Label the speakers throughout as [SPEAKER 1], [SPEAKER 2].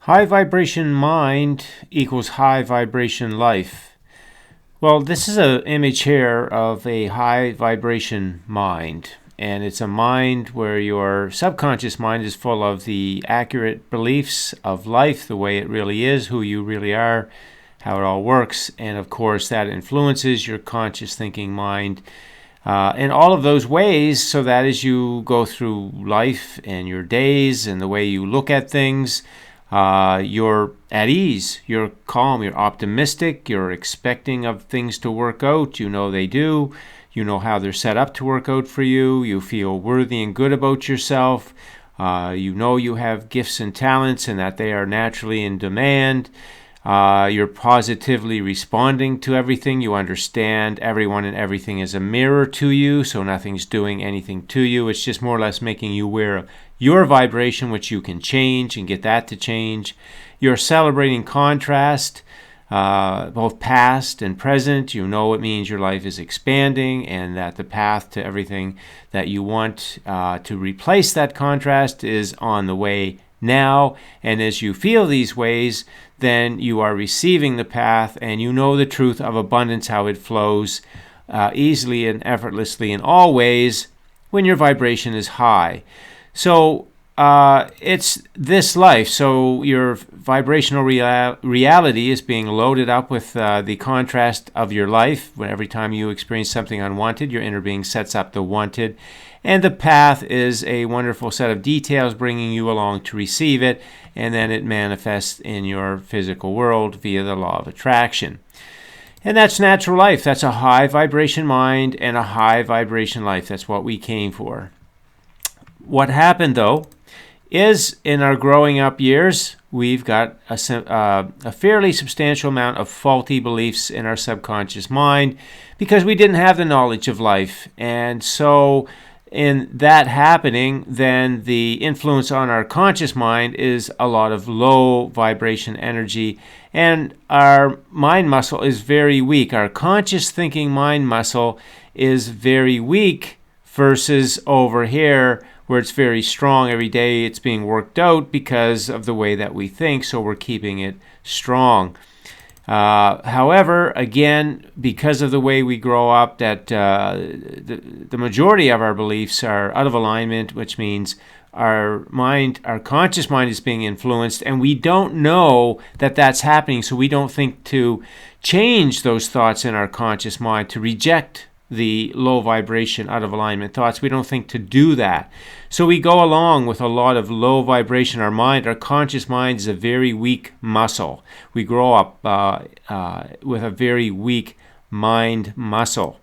[SPEAKER 1] High vibration mind equals high vibration life. Well, this is an image here of a high vibration mind. And it's a mind where your subconscious mind is full of the accurate beliefs of life, the way it really is, who you really are, how it all works. And of course, that influences your conscious thinking mind in all of those ways, so that as you go through life and your days and the way you look at things, you're at ease, you're calm, you're optimistic, you're expecting of things to work out. You know they do. You know how they're set up to work out for you. You feel worthy and good about yourself. You know you have gifts and talents and that they are naturally in demand. You're positively responding to everything. You understand everyone and everything is a mirror to you, so nothing's doing anything to you. It's just more or less making you aware of your vibration, which you can change and get that to change. You're celebrating contrast, both past and present. You know it means your life is expanding and that the path to everything that you want to replace that contrast is on the way now. And as you feel these ways, then you are receiving the path and you know the truth of abundance, how it flows easily and effortlessly in all ways when your vibration is high. So it's this life. So your vibrational reality is being loaded up with the contrast of your life. When every time you experience something unwanted, your inner being sets up the wanted. And the path is a wonderful set of details bringing you along to receive it. And then it manifests in your physical world via the law of attraction. And that's natural life. That's a high vibration mind and a high vibration life. That's what we came for. What happened, though, is in our growing up years, we've got a fairly substantial amount of faulty beliefs in our subconscious mind because we didn't have the knowledge of life. And so in that happening, then the influence on our conscious mind is a lot of low vibration energy, and our mind muscle is very weak. Our conscious thinking mind muscle is very weak versus over here, where it's very strong. Every day it's being worked out because of the way that we think, so we're keeping it strong. However, again, because of the way we grow up, that the majority of our beliefs are out of alignment, which means our conscious mind is being influenced, and we don't know that that's happening, so we don't think to change those thoughts in our conscious mind, to reject the low vibration, out of alignment thoughts. We don't think to do that. So we go along with a lot of low vibration. Our conscious mind is a very weak muscle. We grow up with a very weak mind muscle.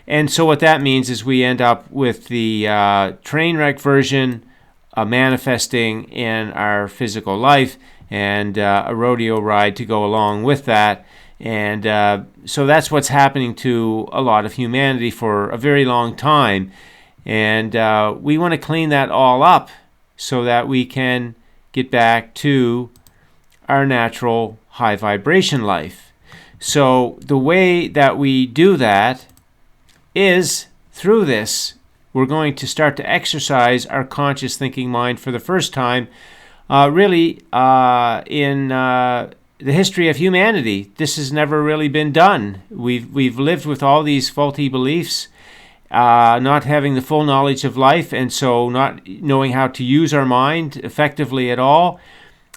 [SPEAKER 1] And so what that means is we end up with the train wreck version manifesting in our physical life, and a rodeo ride to go along with that. And so that's what's happening to a lot of humanity for a very long time. And we want to clean that all up so that we can get back to our natural high vibration life. So the way that we do that is through this. We're going to start to exercise our conscious thinking mind for the first time, in the history of humanity. This has never really been done. We've lived with all these faulty beliefs, not having the full knowledge of life, and so not knowing how to use our mind effectively at all.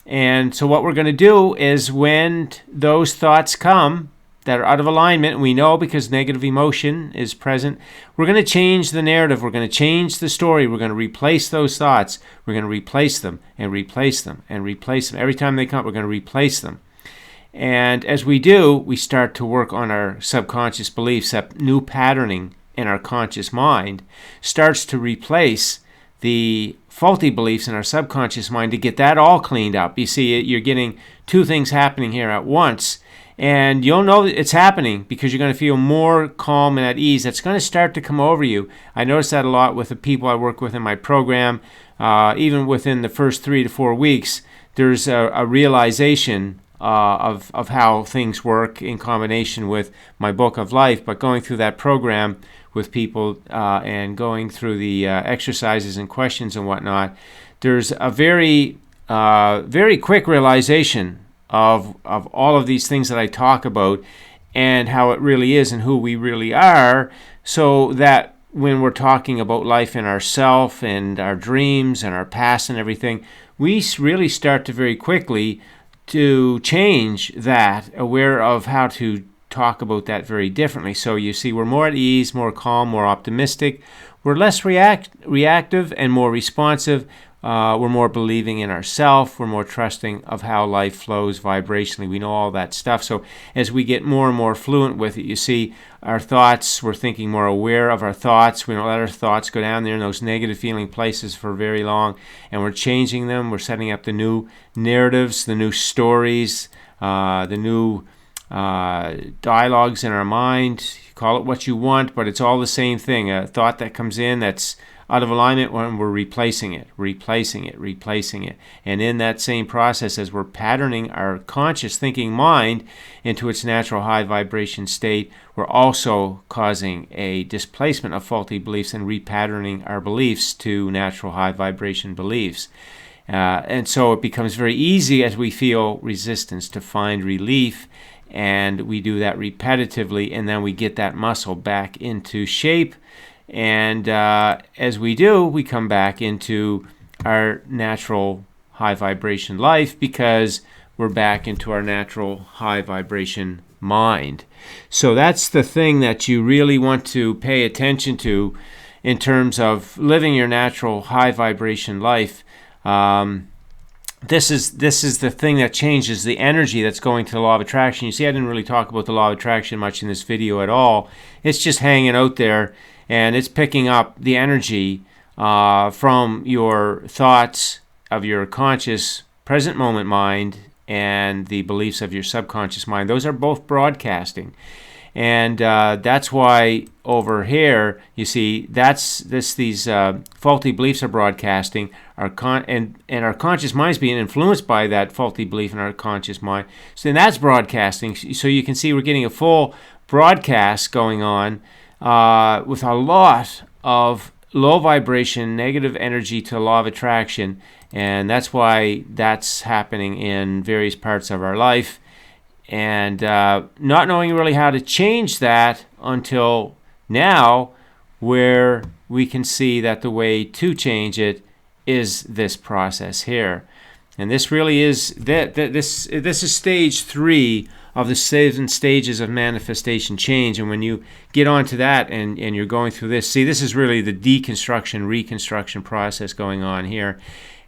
[SPEAKER 1] And so what we're going to do is, when those thoughts come that are out of alignment, we know because negative emotion is present, we're going to change the narrative. We're going to change the story. We're going to replace those thoughts. We're going to replace them and replace them and replace them. Every time they come, we're going to replace them. And as we do, we start to work on our subconscious beliefs. That new patterning in our conscious mind starts to replace the faulty beliefs in our subconscious mind to get that all cleaned up. You see, you're getting two things happening here at once. And you'll know it's happening because you're going to feel more calm and at ease. That's going to start to come over you. I notice that a lot with the people I work with in my program. Even within the first 3 to 4 weeks, there's a realization of how things work in combination with my book of life. But going through that program with people and going through the exercises and questions and whatnot, there's a very very quick realization of all of these things that I talk about and how it really is and who we really are, so that when we're talking about life and ourself and our dreams and our past and everything, we really start to very quickly to change that, aware of how to talk about that very differently. So you see, we're more at ease, more calm, more optimistic. We're less reactive and more responsive. We're more believing in ourselves. We're more trusting of how life flows vibrationally. We know all that stuff. So as we get more and more fluent with it, you see our thoughts, we're thinking more aware of our thoughts. We don't let our thoughts go down there in those negative feeling places for very long. And we're changing them. We're setting up the new narratives, the new stories, the new dialogues in our mind. Call it what you want, but it's all the same thing. A thought that comes in that's out of alignment, when we're replacing it. And in that same process, as we're patterning our conscious thinking mind into its natural high vibration state, we're also causing a displacement of faulty beliefs and repatterning our beliefs to natural high vibration beliefs. And so it becomes very easy, as we feel resistance, to find relief. And we do that repetitively, and then we get that muscle back into shape. And as we do, we come back into our natural high vibration life, because we're back into our natural high vibration mind. So that's the thing that you really want to pay attention to in terms of living your natural high vibration life. This is the thing that changes the energy that's going to the law of attraction. You see, I didn't really talk about the law of attraction much in this video at all. It's just hanging out there, and it's picking up the energy from your thoughts of your conscious present moment mind and the beliefs of your subconscious mind. Those are both broadcasting. And that's why over here, you see, these faulty beliefs are broadcasting, and our conscious mind's being influenced by that faulty belief in our conscious mind. So then that's broadcasting. So you can see we're getting a full broadcast going on with a lot of low vibration, negative energy to the law of attraction. And that's why that's happening in various parts of our life. And not knowing really how to change that until now, where we can see that the way to change it is this process here. And this really is this is stage 3 of the 7 stages of manifestation change. And when you get onto that and you're going through this, see, this is really the deconstruction, reconstruction process going on here.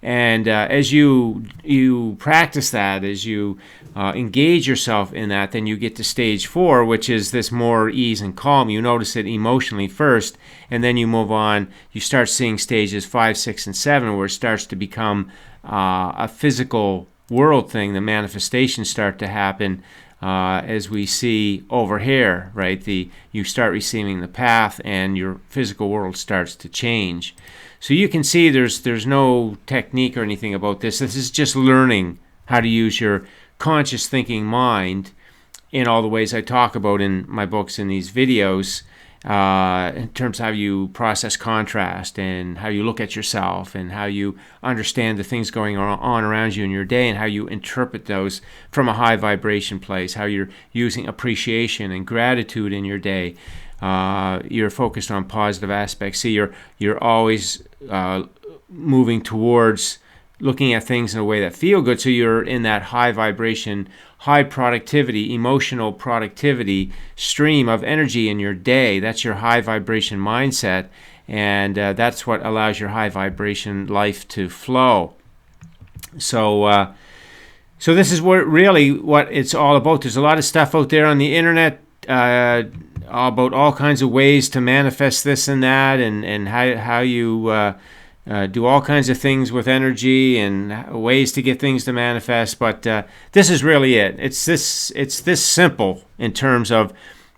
[SPEAKER 1] And as you practice that, as you engage yourself in that, then you get to stage 4, which is this more ease and calm. You notice it emotionally first, and then you move on. You start seeing stages 5, 6, and 7, where it starts to become a physical world thing. The manifestations start to happen as we see over here, right? You start receiving the path, and your physical world starts to change. So you can see there's no technique or anything about this. This is just learning how to use your conscious thinking mind in all the ways I talk about in my books and these videos, in terms of how you process contrast and how you look at yourself and how you understand the things going on around you in your day and how you interpret those from a high vibration place, how you're using appreciation and gratitude in your day. You're focused on positive aspects. See, you're always moving towards looking at things in a way that feel good. So you're in that high vibration, high productivity, emotional productivity stream of energy in your day. That's your high vibration mindset, and that's what allows your high vibration life to flow. So this is what it's all about. There's a lot of stuff out there on the internet about all kinds of ways to manifest this and that, and how you do all kinds of things with energy and ways to get things to manifest. But this is really it. It's this simple in terms of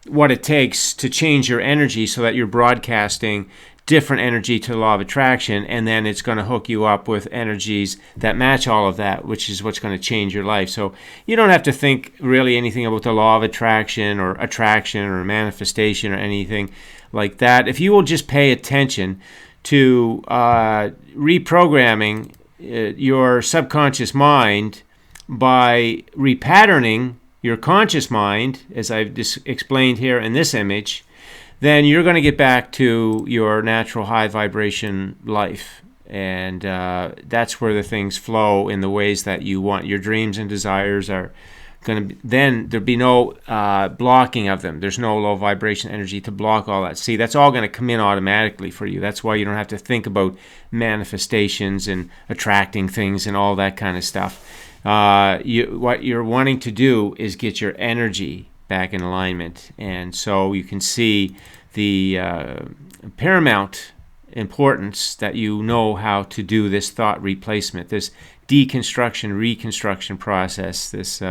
[SPEAKER 1] what it takes to change your energy so that you're broadcasting different energy to the law of attraction, and then it's going to hook you up with energies that match all of that, which is what's going to change your life. So you don't have to think really anything about the law of attraction or manifestation or anything like that. If you will just pay attention to reprogramming your subconscious mind by repatterning your conscious mind, as I've explained here in this image, then you're going to get back to your natural high vibration life. And that's where the things flow in the ways that you want. Your dreams and desires are going to be, then there'll be no blocking of them. There's no low vibration energy to block all that. See, that's all going to come in automatically for you. That's why you don't have to think about manifestations and attracting things and all that kind of stuff. What you're wanting to do is get your energy back in alignment. And so you can see the paramount importance that you know how to do this thought replacement, this deconstruction, reconstruction process, this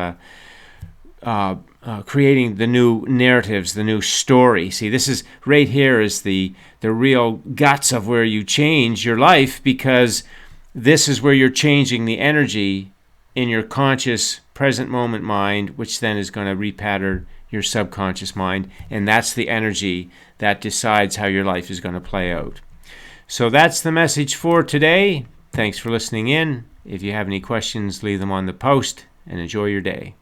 [SPEAKER 1] creating the new narratives, the new story. See, this is right here is the real guts of where you change your life, because this is where you're changing the energy in your conscious present moment mind, which then is going to repattern your subconscious mind, and that's the energy that decides how your life is going to play out. So that's the message for today. Thanks for listening in. If you have any questions, leave them on the post, and enjoy your day.